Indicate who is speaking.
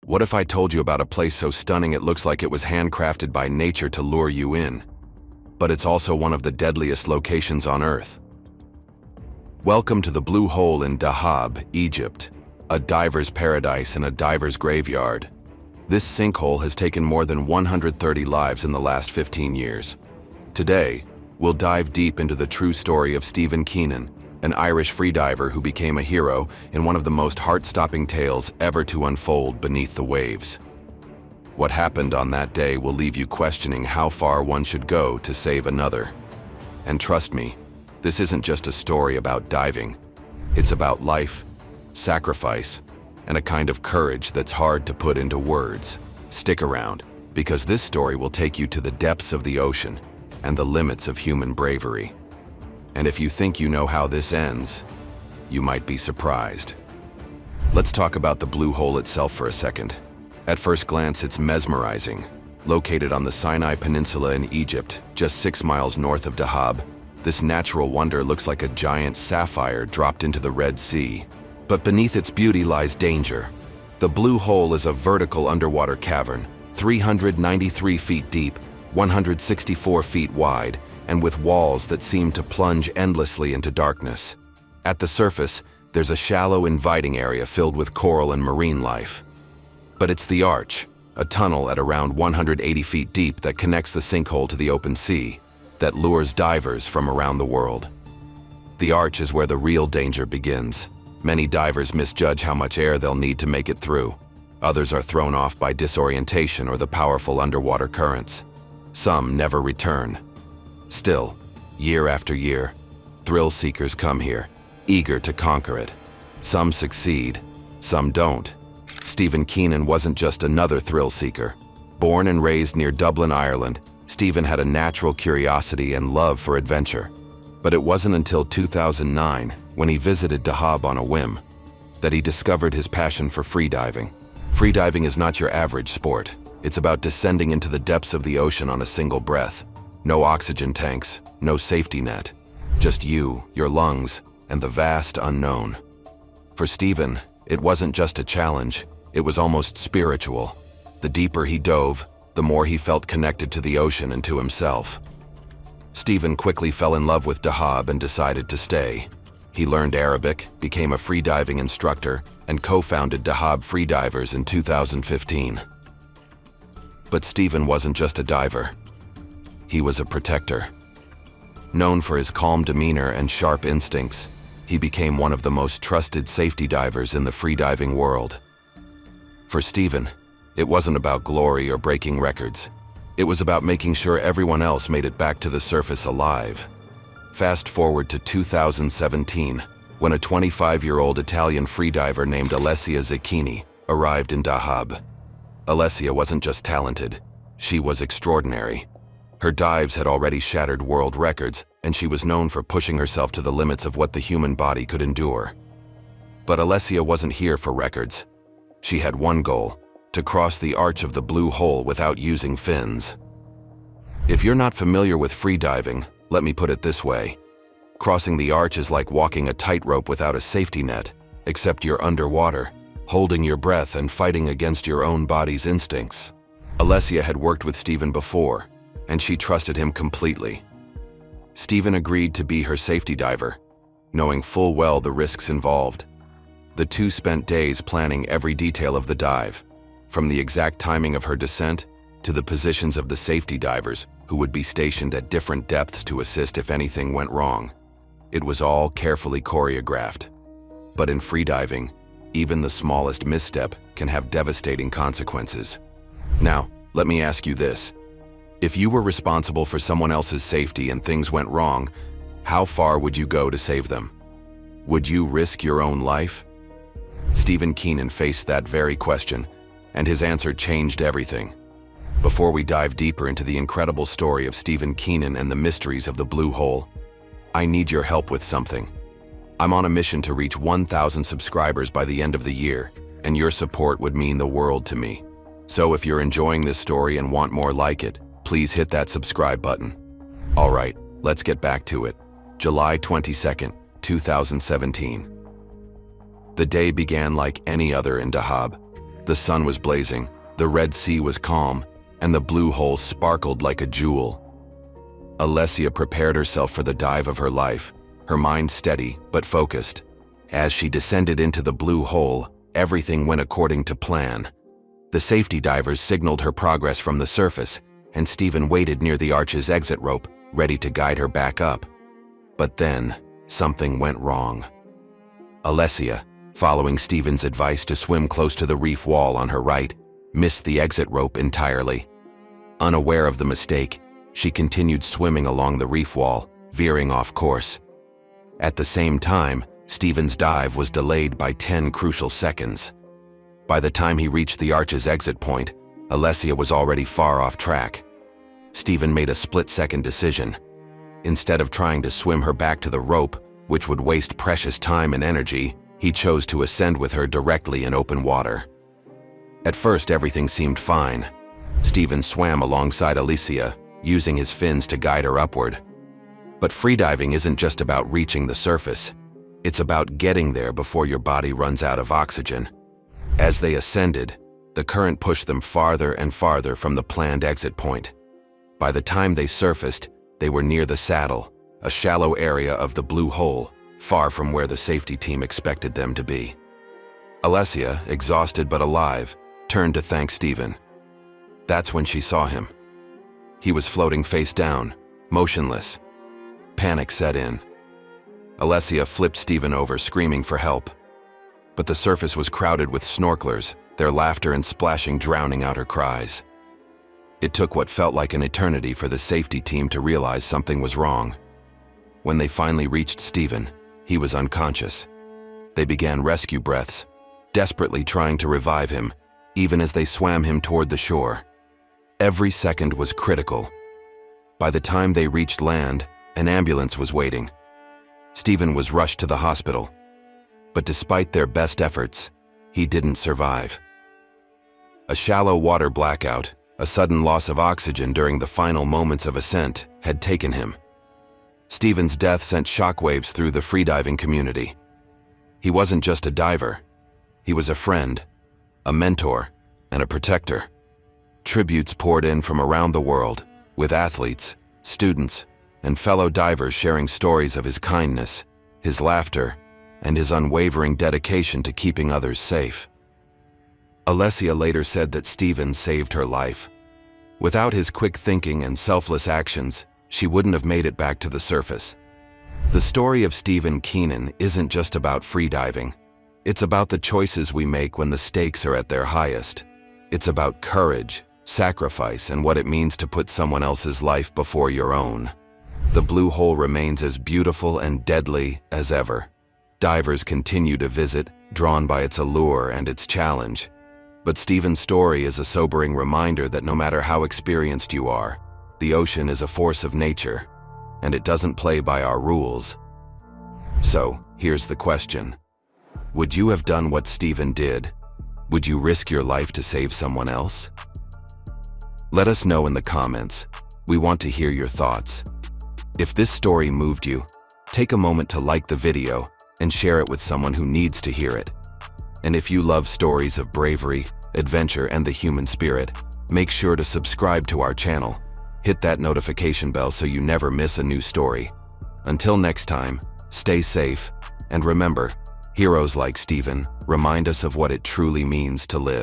Speaker 1: What if I told you about a place so stunning it looks like it was handcrafted by nature to lure you in? But it's also one of the deadliest locations on Earth. Welcome to the Blue Hole in Dahab, Egypt, a diver's paradise and a diver's graveyard. This sinkhole has taken more than 130 lives in the last 15 years. Today, we'll dive deep into the true story of Stephen Keenan, an Irish freediver who became a hero in one of the most heart-stopping tales ever to unfold beneath the waves. What happened on that day will leave you questioning how far one should go to save another. And trust me, this isn't just a story about diving. It's about life, sacrifice, and a kind of courage that's hard to put into words. Stick around, because this story will take you to the depths of the ocean and the limits of human bravery. And if you think you know how this ends, you might be surprised. Let's talk about the Blue Hole itself for a second. At first glance, it's mesmerizing. Located on the Sinai Peninsula in Egypt, just 6 miles north of Dahab, this natural wonder looks like a giant sapphire dropped into the Red Sea. But beneath its beauty lies danger. The Blue Hole is a vertical underwater cavern, 393 feet deep, 164 feet wide, and with walls that seem to plunge endlessly into darkness. At the surface, there's a shallow, inviting area filled with coral and marine life. But it's the Arch, a tunnel at around 180 feet deep that connects the sinkhole to the open sea, that lures divers from around the world. The Arch is where the real danger begins. Many divers misjudge how much air they'll need to make it through. Others are thrown off by disorientation or the powerful underwater currents. Some never return. Still, year after year, thrill seekers come here, eager to conquer it. Some succeed, some don't. Stephen Keenan wasn't just another thrill seeker. Born and raised near Dublin, Ireland, Stephen had a natural curiosity and love for adventure. But it wasn't until 2009, when he visited Dahab on a whim, that he discovered his passion for freediving. Freediving is not your average sport. It's about descending into the depths of the ocean on a single breath. No oxygen tanks, no safety net. Just you, your lungs, and the vast unknown. For Stephen, it wasn't just a challenge, it was almost spiritual. The deeper he dove, the more he felt connected to the ocean and to himself. Stephen quickly fell in love with Dahab and decided to stay. He learned Arabic, became a freediving instructor, and co-founded Dahab Freedivers in 2015. But Stephen wasn't just a diver. He was a protector. Known for his calm demeanor and sharp instincts, he became one of the most trusted safety divers in the freediving world. For Stephen, it wasn't about glory or breaking records. It was about making sure everyone else made it back to the surface alive. Fast forward to 2017, when a 25-year-old Italian freediver named Alessia Zecchini arrived in Dahab. Alessia wasn't just talented, she was extraordinary. Her dives had already shattered world records, and she was known for pushing herself to the limits of what the human body could endure. But Alessia wasn't here for records. She had one goal: to cross the Arch of the Blue Hole without using fins. If you're not familiar with freediving, let me put it this way. Crossing the Arch is like walking a tightrope without a safety net, except you're underwater, holding your breath and fighting against your own body's instincts. Alessia had worked with Stephen before, and she trusted him completely. Stephen agreed to be her safety diver, knowing full well the risks involved. The two spent days planning every detail of the dive, from the exact timing of her descent to the positions of the safety divers who would be stationed at different depths to assist if anything went wrong. It was all carefully choreographed. But in freediving, even the smallest misstep can have devastating consequences. Now, let me ask you this. If you were responsible for someone else's safety and things went wrong, how far would you go to save them? Would you risk your own life? Stephen Keenan faced that very question, and his answer changed everything. Before we dive deeper into the incredible story of Stephen Keenan and the mysteries of the Blue Hole, I need your help with something. I'm on a mission to reach 1,000 subscribers by the end of the year, and your support would mean the world to me. So if you're enjoying this story and want more like it, please hit that subscribe button. All right, let's get back to it. July 22nd, 2017. The day began like any other in Dahab. The sun was blazing, the Red Sea was calm, and the blue hole sparkled like a jewel. Alessia prepared herself for the dive of her life, her mind steady but focused. As she descended into the blue hole, everything went according to plan. The safety divers signaled her progress from the surface, and Stephen waited near the arch's exit rope, ready to guide her back up. But then, something went wrong. Alessia, following Stephen's advice to swim close to the reef wall on her right, missed the exit rope entirely. Unaware of the mistake, she continued swimming along the reef wall, veering off course. At the same time, Stephen's dive was delayed by 10 crucial seconds. By the time he reached the arch's exit point, Alessia was already far off track. Stephen made a split-second decision. Instead of trying to swim her back to the rope, which would waste precious time and energy, he chose to ascend with her directly in open water. At first, everything seemed fine. Stephen swam alongside Alessia, using his fins to guide her upward. But freediving isn't just about reaching the surface. It's about getting there before your body runs out of oxygen. As they ascended, the current pushed them farther and farther from the planned exit point. By the time they surfaced, they were near the saddle, a shallow area of the blue hole, far from where the safety team expected them to be. Alessia, exhausted but alive, turned to thank Stephen. That's when she saw him. He was floating face down, motionless. Panic set in. Alessia flipped Stephen over, screaming for help. But the surface was crowded with snorkelers, their laughter and splashing drowning out her cries. It took what felt like an eternity for the safety team to realize something was wrong. When they finally reached Stephen, he was unconscious. They began rescue breaths, desperately trying to revive him, even as they swam him toward the shore. Every second was critical. By the time they reached land, an ambulance was waiting. Stephen was rushed to the hospital. But despite their best efforts, he didn't survive. A shallow water blackout, a sudden loss of oxygen during the final moments of ascent, had taken him. Stephen's death sent shockwaves through the freediving community. He wasn't just a diver. He was a friend, a mentor, and a protector. Tributes poured in from around the world, with athletes, students, and fellow divers sharing stories of his kindness, his laughter, and his unwavering dedication to keeping others safe. Alessia later said that Stephen saved her life. Without his quick thinking and selfless actions, she wouldn't have made it back to the surface. The story of Stephen Keenan isn't just about freediving. It's about the choices we make when the stakes are at their highest. It's about courage, sacrifice, and what it means to put someone else's life before your own. The blue hole remains as beautiful and deadly as ever. Divers continue to visit, drawn by its allure and its challenge. But Stephen's story is a sobering reminder that no matter how experienced you are, the ocean is a force of nature, and it doesn't play by our rules. So, here's the question. Would you have done what Stephen did? Would you risk your life to save someone else? Let us know in the comments. We want to hear your thoughts. If this story moved you, take a moment to like the video and share it with someone who needs to hear it. And if you love stories of bravery, adventure, and the human spirit, make sure to subscribe to our channel. Hit that notification bell so you never miss a new story. Until next time, stay safe, and remember, heroes like Stephen remind us of what it truly means to live.